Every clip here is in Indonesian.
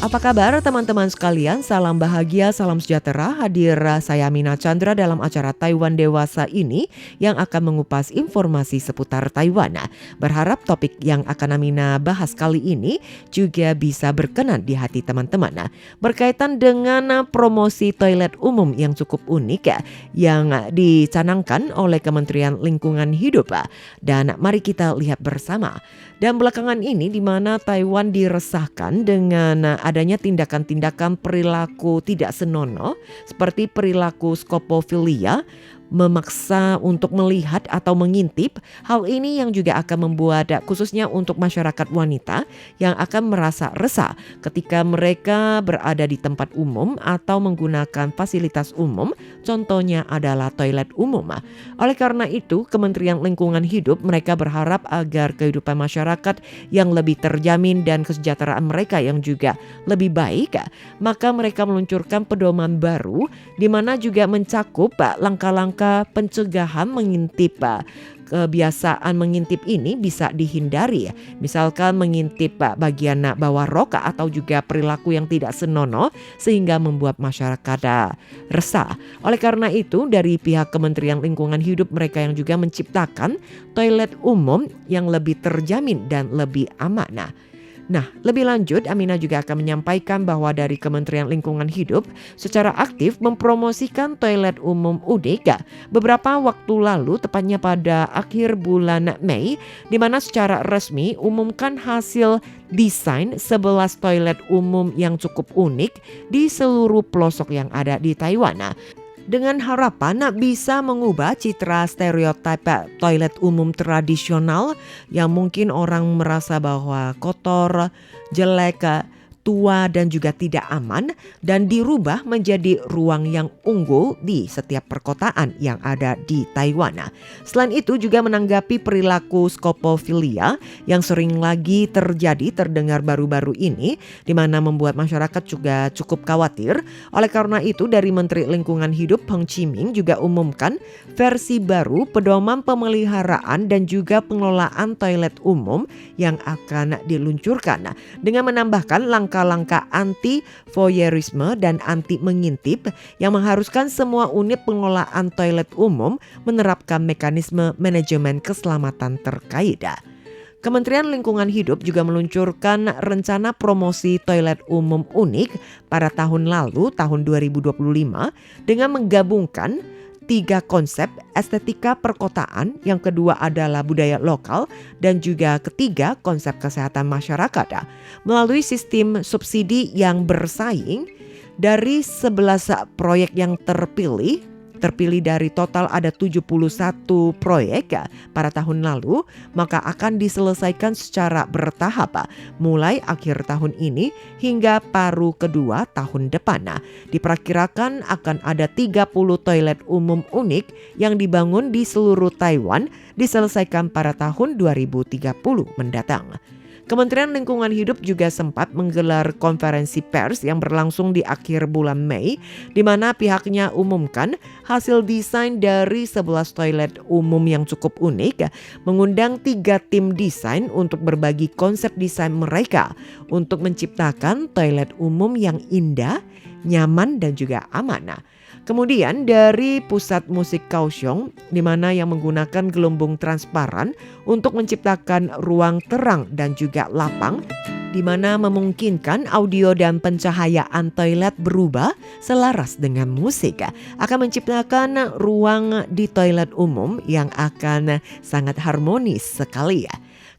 Apa kabar teman-teman sekalian? Salam bahagia, salam sejahtera. Hadir saya Mina Chandra dalam acara Taiwan Dewasa ini yang akan mengupas informasi seputar Taiwan. Berharap topik yang akan Amina bahas kali ini juga bisa berkenan di hati teman-teman. Berkaitan dengan promosi toilet umum yang cukup unik yang dicanangkan oleh Kementerian Lingkungan Hidup. Dan mari kita lihat bersama. Dan belakangan ini di mana Taiwan diresahkan dengan adanya tindakan-tindakan perilaku tidak senonoh seperti perilaku skopofilia, memaksa untuk melihat atau mengintip. Hal ini yang juga akan membuat khususnya untuk masyarakat wanita yang akan merasa resah ketika mereka berada di tempat umum atau menggunakan fasilitas umum, contohnya adalah toilet umum. Oleh karena itu, Kementerian Lingkungan Hidup mereka berharap agar kehidupan masyarakat yang lebih terjamin dan kesejahteraan mereka yang juga lebih baik, maka mereka meluncurkan pedoman baru di mana juga mencakup langkah-langkah pencegahan mengintip. Kebiasaan mengintip ini bisa dihindari, misalkan mengintip bagian bawah rok atau juga perilaku yang tidak senonoh sehingga membuat masyarakat resah. Oleh karena itu dari pihak Kementerian Lingkungan Hidup mereka yang juga menciptakan toilet umum yang lebih terjamin dan lebih aman. Nah, lebih lanjut Amina juga akan menyampaikan bahwa dari Kementerian Lingkungan Hidup secara aktif mempromosikan toilet umum unik beberapa waktu lalu, tepatnya pada akhir bulan Mei, di mana secara resmi umumkan hasil desain 11 toilet umum yang cukup unik di seluruh pelosok yang ada di Taiwan. Dengan harapan bisa mengubah citra stereotip toilet umum tradisional yang mungkin orang merasa bahwa kotor, jelek, tua dan juga tidak aman, dan dirubah menjadi ruang yang unggul di setiap perkotaan yang ada di Taiwan. Selain itu juga menanggapi perilaku skopofilia yang sering lagi terdengar baru-baru ini, di mana membuat masyarakat juga cukup khawatir. Oleh karena itu dari Menteri Lingkungan Hidup Peng Chiming juga umumkan versi baru pedoman pemeliharaan dan juga pengelolaan toilet umum yang akan diluncurkan dengan menambahkan langkah-langkah anti voyeurisme dan anti mengintip yang mengharuskan semua unit pengelolaan toilet umum menerapkan mekanisme manajemen keselamatan terkait. Kementerian Lingkungan Hidup juga meluncurkan rencana promosi toilet umum unik pada tahun lalu, tahun 2025, dengan menggabungkan 3 konsep estetika perkotaan, yang kedua adalah budaya lokal, dan juga ketiga konsep kesehatan masyarakat melalui sistem subsidi yang bersaing. Dari 11 proyek yang terpilih dari total ada 71 proyek pada tahun lalu, maka akan diselesaikan secara bertahap mulai akhir tahun ini hingga paruh kedua tahun depan. Diperkirakan akan ada 30 toilet umum unik yang dibangun di seluruh Taiwan diselesaikan pada tahun 2030 mendatang. Kementerian Lingkungan Hidup juga sempat menggelar konferensi pers yang berlangsung di akhir bulan Mei, di mana pihaknya umumkan hasil desain dari 11 toilet umum yang cukup unik, mengundang 3 tim desain untuk berbagi konsep desain mereka untuk menciptakan toilet umum yang indah, nyaman dan juga aman. Kemudian dari Pusat Musik Kaohsiung, di mana yang menggunakan gelembung transparan untuk menciptakan ruang terang dan juga lapang, di mana memungkinkan audio dan pencahayaan toilet berubah selaras dengan musik, akan menciptakan ruang di toilet umum yang akan sangat harmonis sekali.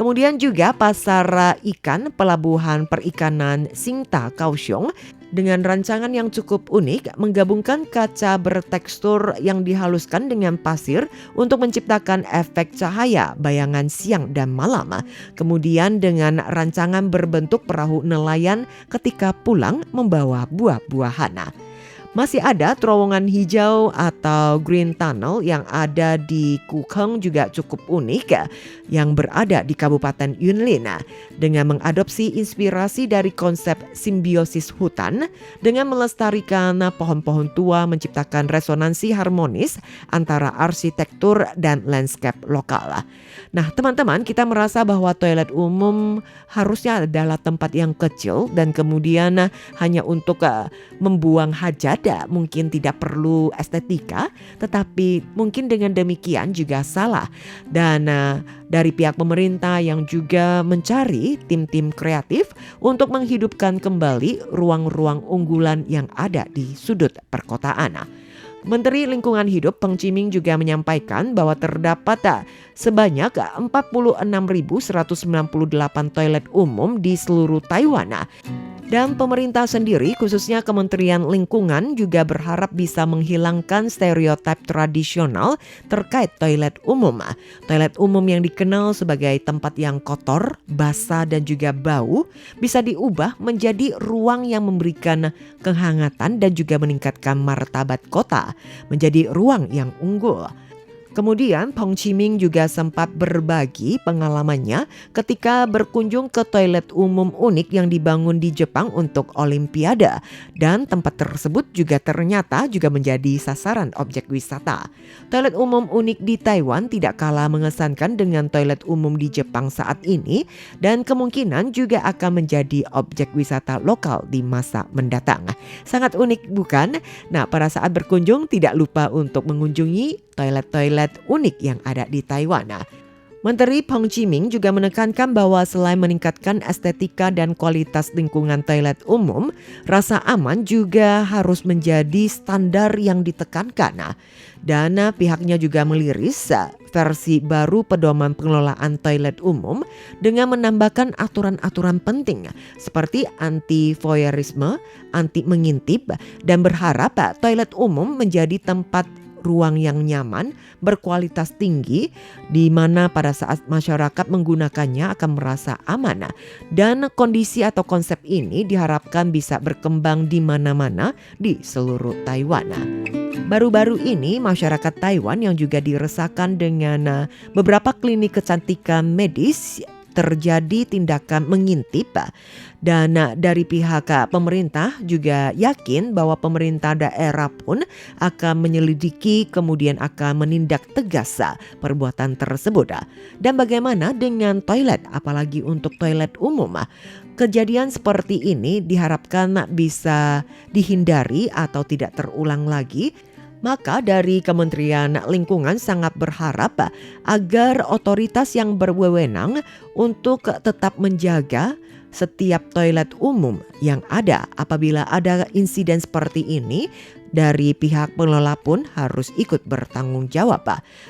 Kemudian juga Pasar Ikan Pelabuhan Perikanan Singta Kaohsiung dengan rancangan yang cukup unik menggabungkan kaca bertekstur yang dihaluskan dengan pasir untuk menciptakan efek cahaya bayangan siang dan malam. Kemudian dengan rancangan berbentuk perahu nelayan ketika pulang membawa buah-buahan. Masih ada terowongan hijau atau green tunnel yang ada di Kukeng juga cukup unik yang berada di Kabupaten Yunlin dengan mengadopsi inspirasi dari konsep simbiosis hutan dengan melestarikan pohon-pohon tua menciptakan resonansi harmonis antara arsitektur dan landscape lokal. Nah teman-teman, kita merasa bahwa toilet umum harusnya adalah tempat yang kecil dan kemudian hanya untuk membuang hajat, mungkin tidak perlu estetika, tetapi mungkin dengan demikian juga salah. Dan dari pihak pemerintah yang juga mencari tim-tim kreatif untuk menghidupkan kembali ruang-ruang unggulan yang ada di sudut perkotaan. Menteri Lingkungan Hidup Peng Chiming juga menyampaikan bahwa terdapat sebanyak 46.198 toilet umum di seluruh Taiwan. Dan pemerintah sendiri khususnya Kementerian Lingkungan juga berharap bisa menghilangkan stereotip tradisional terkait toilet umum. Toilet umum yang dikenal sebagai tempat yang kotor, basah dan juga bau bisa diubah menjadi ruang yang memberikan kehangatan dan juga meningkatkan martabat kota menjadi ruang yang unggul. Kemudian Peng Chiming juga sempat berbagi pengalamannya ketika berkunjung ke toilet umum unik yang dibangun di Jepang untuk Olimpiade, dan tempat tersebut juga ternyata juga menjadi sasaran objek wisata. Toilet umum unik di Taiwan tidak kalah mengesankan dengan toilet umum di Jepang saat ini dan kemungkinan juga akan menjadi objek wisata lokal di masa mendatang. Sangat unik bukan? Nah, pada saat berkunjung tidak lupa untuk mengunjungi toilet-toilet unik yang ada di Taiwan. Menteri Peng Chiming juga menekankan bahwa selain meningkatkan estetika dan kualitas lingkungan toilet umum, rasa aman juga harus menjadi standar yang ditekankan. Dan pihaknya juga meliris versi baru pedoman pengelolaan toilet umum dengan menambahkan aturan-aturan penting seperti anti voyeurisme, anti mengintip, dan berharap toilet umum menjadi tempat ruang yang nyaman, berkualitas tinggi, di mana pada saat masyarakat menggunakannya akan merasa aman. Dan kondisi atau konsep ini diharapkan bisa berkembang di mana-mana di seluruh Taiwan. Baru-baru ini masyarakat Taiwan yang juga diresahkan dengan beberapa klinik kecantikan medis terjadi tindakan mengintip, dan dari pihak pemerintah juga yakin bahwa pemerintah daerah pun akan menyelidiki kemudian akan menindak tegas perbuatan tersebut. Dan bagaimana dengan toilet, apalagi untuk toilet umum? Kejadian seperti ini diharapkan bisa dihindari atau tidak terulang lagi. Maka dari Kementerian Lingkungan sangat berharap agar otoritas yang berwenang untuk tetap menjaga setiap toilet umum yang ada. Apabila ada insiden seperti ini, dari pihak pengelola pun harus ikut bertanggung jawab.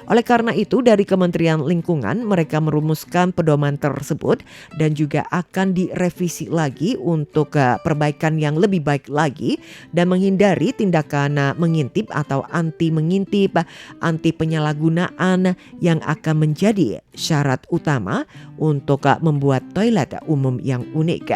Oleh karena itu dari Kementerian Lingkungan mereka merumuskan pedoman tersebut dan juga akan direvisi lagi untuk perbaikan yang lebih baik lagi dan menghindari tindakan mengintip atau anti mengintip, anti penyalahgunaan yang akan menjadi syarat utama untuk membuat toilet umum yang unik.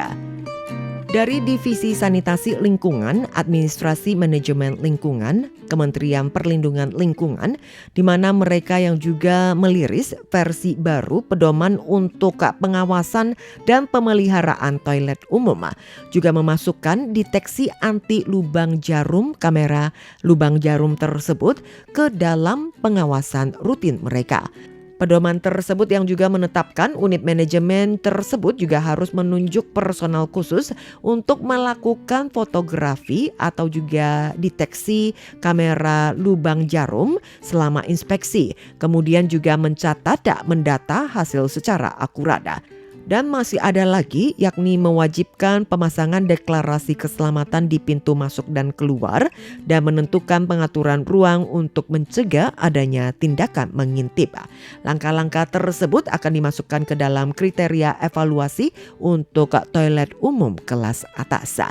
Dari Divisi Sanitasi Lingkungan, Administrasi Manajemen Lingkungan, Kementerian Perlindungan Lingkungan, di mana mereka yang juga meliris versi baru pedoman untuk pengawasan dan pemeliharaan toilet umum, juga memasukkan deteksi anti lubang jarum kamera lubang jarum tersebut ke dalam pengawasan rutin mereka. Pedoman tersebut yang juga menetapkan unit manajemen tersebut juga harus menunjuk personal khusus untuk melakukan fotografi atau juga deteksi kamera lubang jarum selama inspeksi. Kemudian juga mencatat mendata hasil secara akurat. Dan masih ada lagi yakni mewajibkan pemasangan deklarasi keselamatan di pintu masuk dan keluar dan menentukan pengaturan ruang untuk mencegah adanya tindakan mengintip. Langkah-langkah tersebut akan dimasukkan ke dalam kriteria evaluasi untuk toilet umum kelas atas.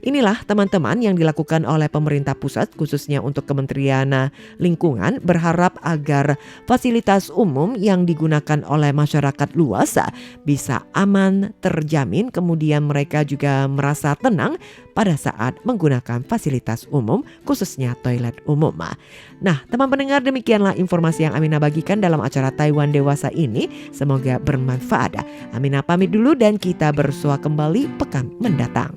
Inilah teman-teman yang dilakukan oleh pemerintah pusat khususnya untuk Kementerian Lingkungan berharap agar fasilitas umum yang digunakan oleh masyarakat luas bisa aman terjamin, kemudian mereka juga merasa tenang pada saat menggunakan fasilitas umum, khususnya toilet umum. Nah, teman pendengar, demikianlah informasi yang Amina bagikan dalam acara Taiwan Dewasa ini. Semoga bermanfaat. Amina pamit dulu dan kita bersua kembali pekan mendatang.